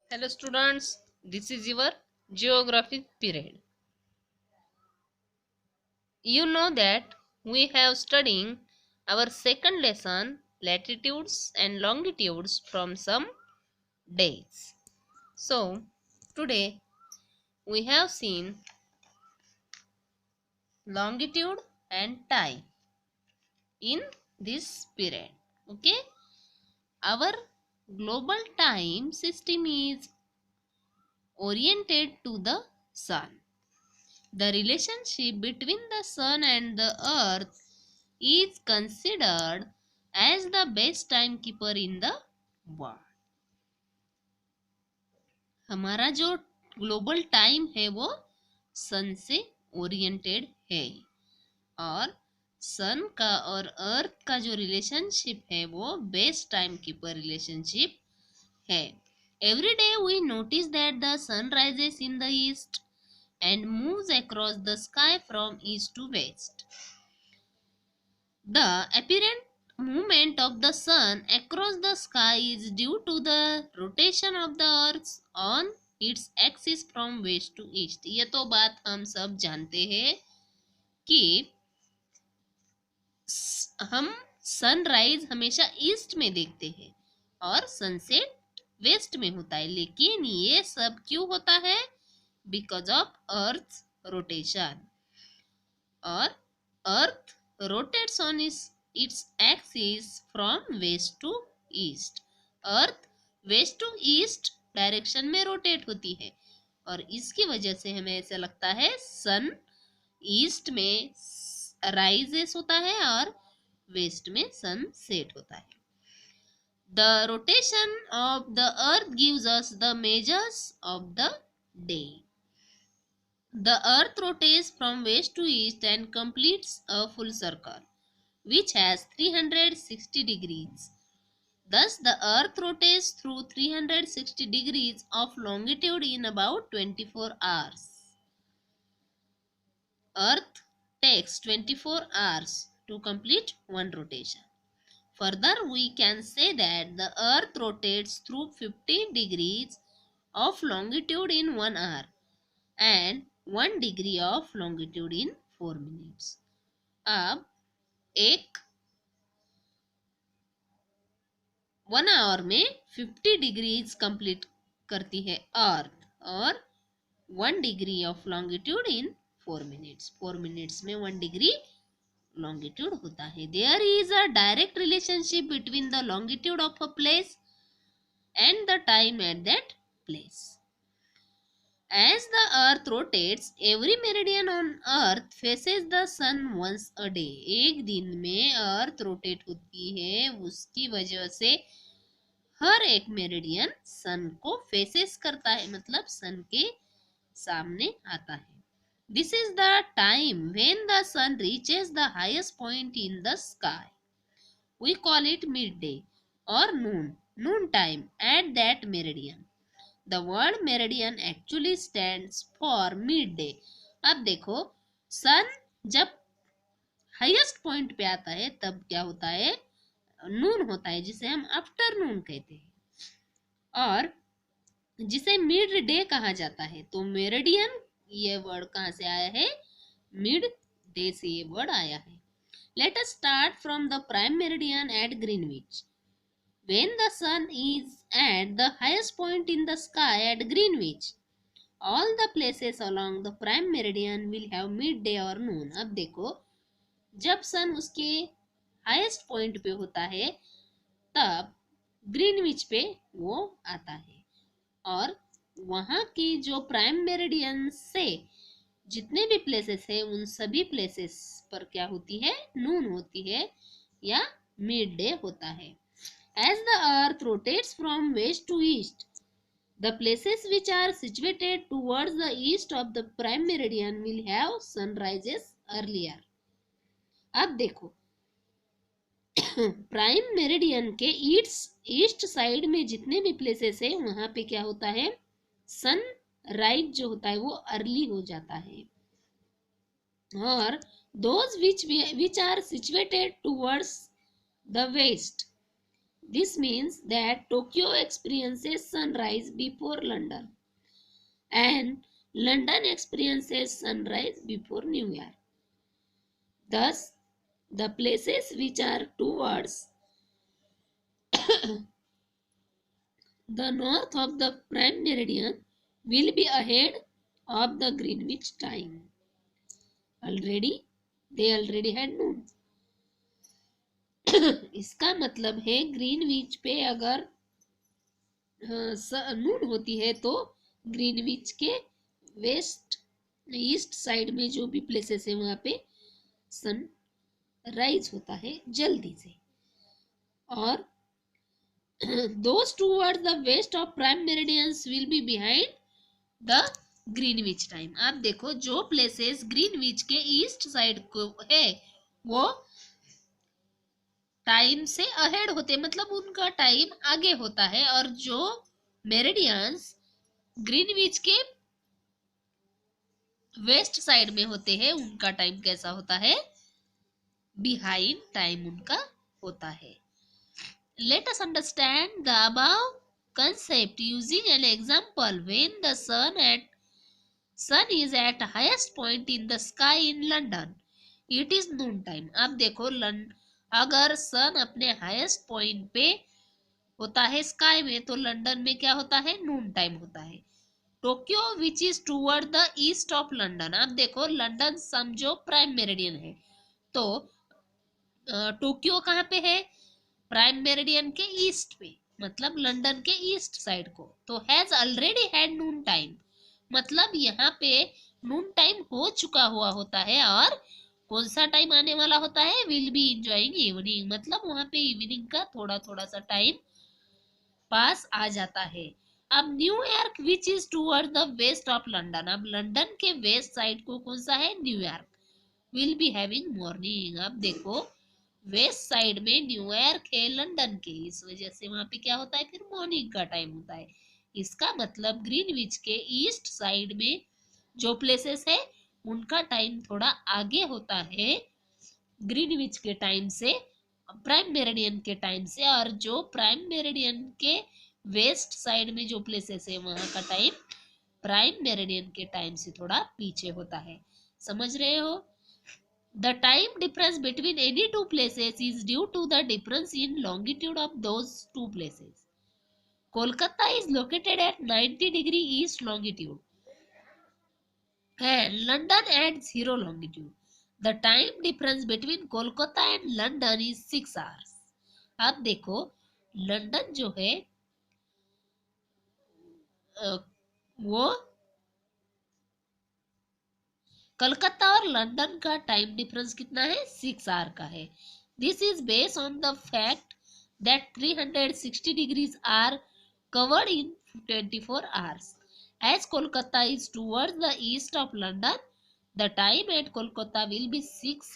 Hello students, this is your geography period. You know that we have studying our second lesson latitudes and longitudes from some days. So today we have seen longitude and time in this period. Okay, our global time system is oriented to the sun. The relationship between the sun and the earth is considered as the best timekeeper in the world. हमारा जो global time है वो सन से oriented है और सन का और अर्थ का जो रिलेशनशिप है वो बेस्ट टाइम कीपर रिलेशनशिप है. Every day we notice that the sun rises in the east and moves across the sky from east to west. The apparent movement of the sun across the sky is due to the rotation of the earth on its axis from west to east. ये तो बात हम सब जानते हैं कि हम sunrise हमेशा ईस्ट में देखते हैं और सनसेट वेस्ट में होता है, लेकिन ये सब क्यों होता है? Because of Earth's rotation. और Earth rotates on its axis from west to east. Earth west to east direction में रोटेट होती है और इसकी वजह से हमें ऐसा लगता है सन ईस्ट में राइजेस होता है और वेस्ट में सन सेट होता है. The rotation of the earth gives us the measures of the day. The earth rotates from west to east and completes a full circle, which has 360 degrees. Thus, the earth rotates through 360 degrees of longitude in about 24 hours. Earth takes 24 hours to complete one rotation. Further, we can say that the earth rotates through 50 degrees of longitude in 1 hour and 1 degree of longitude in 4 minutes. अब एक 1 our में 50 degrees complete करती है earth और 1 degree of longitude in 4 minutes. 4 minutes में 1 degree longitude होता है. There is a direct relationship between the longitude of a place and the time at that place. As the earth rotates, every meridian on earth faces the sun once a day. एक दिन में earth rotate होती है, उसकी वजह से हर एक meridian सन को फेसेस करता है, मतलब सन के सामने आता है. This is the time when the sun reaches the highest point in the sky. We call it midday or noon time at that meridian. The word meridian actually stands for midday. अब देखो, सन जब highest point पे आता है तब क्या होता है? नून होता है, जिसे हम आफ्टरनून कहते हैं और जिसे मिड डे कहा जाता है. तो मेरिडियन ये वर्ड कहाँ से आया है? मिड डे से ये वर्ड आया है. Let us start from the prime meridian at Greenwich. When the sun is at the highest point in the sky at Greenwich, all the places along the prime meridian will have midday or noon. अब देखो, जब सन उसके highest point पे होता है तब Greenwich पे वो आता है और वहाँ की जो प्राइम मेरिडियन से जितने भी प्लेसेस है उन सभी प्लेसेस पर क्या होती है? नून होती है या मिड डे होता है. As the earth rotates from west to east, the places which are situated towards the east of the prime meridian will have sunrises earlier. अब देखो, प्राइम मेरिडियन के ईस्ट साइड में जितने भी प्लेसेस है वहां पे क्या होता है? सन राइज जो होता है वो अर्ली हो जाता है और those which are situated towards the west, This means that Tokyo experiences sunrise before London and London experiences sunrise before New York. Thus, the places which are towards the north of the prime meridian will be ahead of the Greenwich time. They already had noon. इसका मतलब है Greenwich पे अगर नून होती है तो Greenwich के west east side में जो भी प्लेसेस है वहां पे सन राइज होता है जल्दी से, और those towards the west of prime meridians will be behind the Greenwich time. आप देखो जो प्लेसेस ग्रीनविच के ईस्ट साइड को है वो टाइम से अहेड होते, मतलब उनका टाइम आगे होता है, और जो मेरिडियंस ग्रीनविच के वेस्ट साइड में होते हैं उनका टाइम कैसा होता है, बिहाइंड टाइम उनका होता है. Let us understand the above concept using an example. When the sun is at highest point in the sky in London, it is noon time. अब देखो अगर सन अपने हाईएस्ट पॉइंट पे होता है स्काई में तो लंदन में क्या होता है, नून टाइम होता है. Tokyo which is toward the east of London. अब देखो लंदन समझो प्राइम मेरिडियन है, तो टोक्यो कहाँ पे है, प्राइम मेरिडियन के ईस्ट पे, मतलब लंदन के ईस्ट साइड को. तो has already had Noon time, मतलब यहाँ पे नून टाइम हो चुका हुआ होता है, और कौन सा टाइम आने वाला होता है, विल बी एंजॉयिंग इवनिंग, मतलब वहां पे इवनिंग का थोड़ा थोड़ा सा टाइम पास आ जाता है. अब New York which is toward the west of London. अब लंदन के वेस्ट साइड को कौन सा है, New York, will be having morning. अब देखो वेस्ट साइड में न्यूयॉर्क है लंदन के, इस वजह से वहां पे क्या होता है, फिर मॉर्निंग का टाइम होता है. इसका मतलब ग्रीनविच के ईस्ट साइड में जो प्लेसेस है उनका टाइम थोड़ा आगे होता है ग्रीनविच के टाइम से, प्राइम मेरिडियन के टाइम से, और जो प्राइम मेरिडियन के वेस्ट साइड में जो प्लेसेस है वहां का टाइम प्राइम मेरिडियन के टाइम से थोड़ा पीछे होता है. समझ रहे हो. The time difference between any two places is due to the difference in longitude of those two places. Kolkata is located at 90° east longitude and London at 0 longitude. The time difference between Kolkata and London is 6 hours. अब देखो London जो है वो कलकत्ता और London का time difference कितना है, 6 hour का है. This is based on the fact that 360 degrees are covered in 24 hours. As Kolkata is towards the east of London, the time at Kolkata will be 6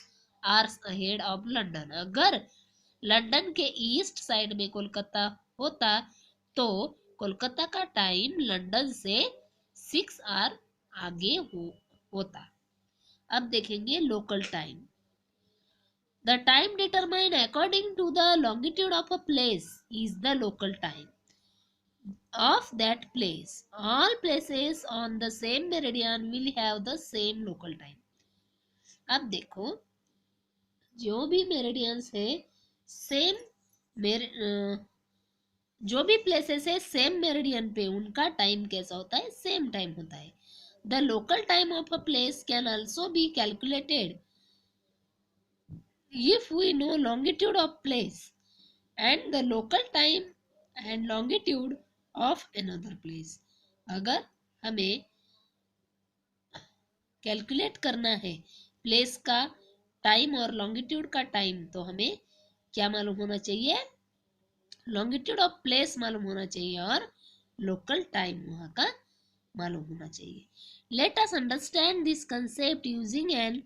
hours ahead of London. अगर London के east side में कोलकाता होता तो कोलकाता का time London से 6 our आगे होता. अब देखेंगे local time. The time determined according to the longitude of a place is the local time of that place. All places on the same meridian will have the same local time. अब देखो जो भी meridians है same जो भी places है same meridian पे उनका टाइम कैसा होता है, सेम टाइम होता है. The local time of a place can also be calculated if we know longitude of place and the local time and longitude of another place. अगर हमें कैलकुलेट करना है प्लेस का टाइम और लॉन्गिट्यूड का time, तो हमें क्या मालूम होना चाहिए, लॉन्गिट्यूड ऑफ प्लेस मालूम होना चाहिए और लोकल टाइम वहां का मालूम होना चाहिए. Let us understand this concept using an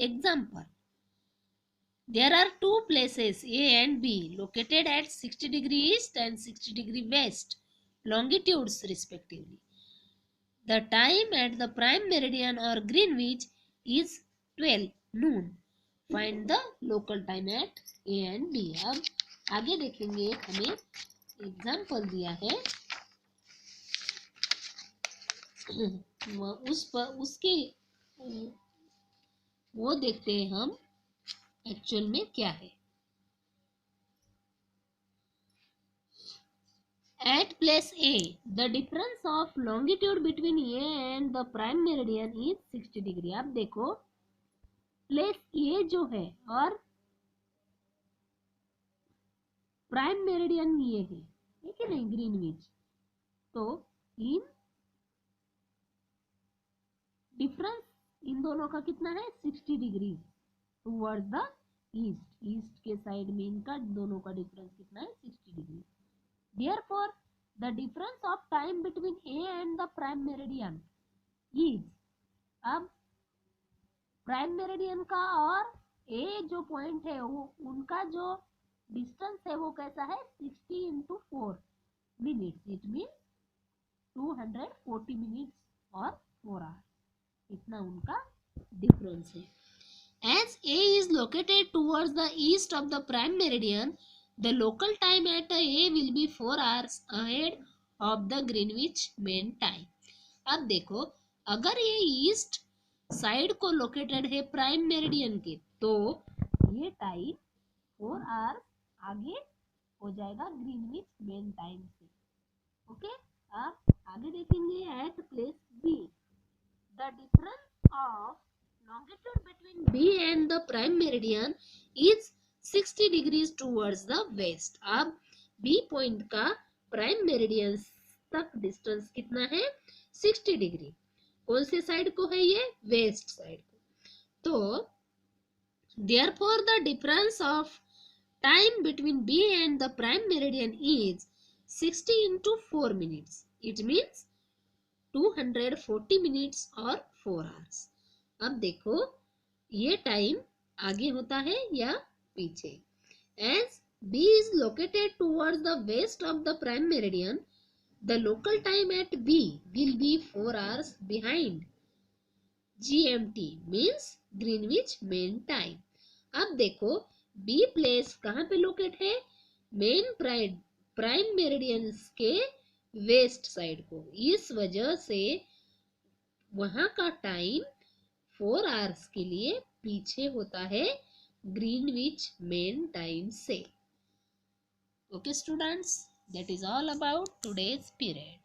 example. There are two places A and B located at 60° east and 60° west longitudes respectively. The time at the prime meridian or Greenwich is 12 noon. Find the local time at A and B. अब आगे देखेंगे, हमें example दिया है, उसके वो देखते हैं हम एक्चुअल में क्या है। At place A, the difference of longitude between A and the prime meridian is 60 degree. आप देखो प्लेस A जो है और प्राइम मेरिडियन ये है, ठीक है नहीं, ग्रीनविच। तो इन डिफरेंस इन दोनों का कितना है, 60 degree towards the east. East के साइड में इनका दोनों का डिफरेंस कितना है, 60 degree. Therefore, the difference of time between A and the prime meridian is, अब प्राइम मेरिडियन का और ए जो पॉइंट है वो उनका जो डिस्टेंस है वो कैसा है, 60 into 4 minutes, it mean 240 minutes और 4 आवर्स, इतना उनका डिफरेंस है। As A is located towards the east of the prime meridian, the local time at A will be 4 hours ahead of the Greenwich Mean Time. अब देखो, अगर ये east side को located है प्राइम मेरिडियन के, तो ये टाइम 4 आवर्स आगे हो जाएगा ग्रीनविच मेन टाइम से। ओके, अब आगे देखेंगे at place B, the difference of longitude between B and the prime meridian is 60 degrees towards the west. अब B पॉइंट का प्राइम मेरिडियन तक डिस्टेंस कितना है, 60 डिग्री। कौन से साइड को है ये, वेस्ट साइड को। तो therefore the difference of time between B and the prime meridian is 60 into 4 minutes. It means 240 minutes और 4 hours. अब देखो ये टाइम आगे होता है या पीछे। As B is located towards the west of the prime meridian, the local time at B will be 4 hours behind GMT, means Greenwich Mean Time. अब देखो B प्लेस कहाँ पे लोकेट है, मेन प्राइम मेरिडियन के west side को, इस वजह से वहां का टाइम 4 आवर्स के लिए पीछे होता है ग्रीनविच मेन टाइम से। Okay students, that is all about today's period.